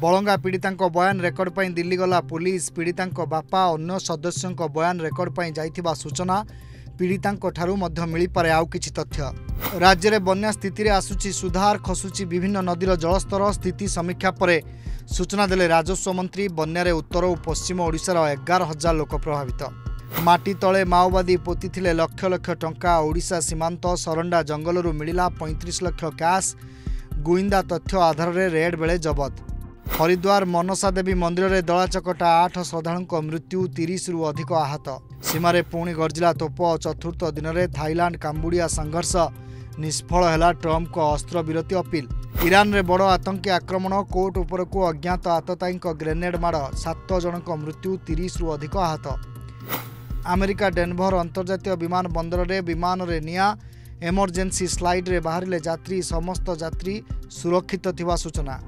बलंगा पीड़िता बयान रेकर्ड पर दिल्ली गला पुलिस। पीड़िता बापा अन्य सदस्यों बयान रेकर्ड पर जाइथिबा सूचना पीड़िता मिल पारे आउ किछि तथ्य। राज्य में बन्या स्थिति आसुची सुधार, खसुची विभिन्न नदीर जलस्तर। स्थिति समीक्षा पर सूचना देले राजस्व मंत्री। बन्यारे उत्तर और पश्चिम ओडिशार 11,000 लोक प्रभावित। माटी तले माओवादी पोतीथिले लक्ष लक्ष टंका। ओडिशा सीमांत सरंडा जंगलरू मिलिला 35 लाख कैश। गुइंदा तथ्य आधार में रेड बेले जबत। हरिद्वार मनसा देवी मंदिर में दलाचकटा 8 श्रद्धालुओं मृत्यु, 30 रु अधिक आहत। सीमार पुणी गर्जिला तोप। चतुर्थ दिन में थाईलैंड काम्बोडिया संघर्ष निष्फल है। ट्रम्प को अस्त्र विरति अपील। ईरान में बड़ आतंकी आक्रमण। कोर्ट उपरकू अज्ञात आततायी ग्रेनेड माड़, 7 जनक मृत्यु, 30 रु अधिक आहत। अमेरिका डेनभर अंतर्जातीय विमान बंदर में विमान रे निया। एमरजेंसी स्लाइड रे बाहरिले यात्री। समस्त यात्री सुरक्षित थिबा सूचना।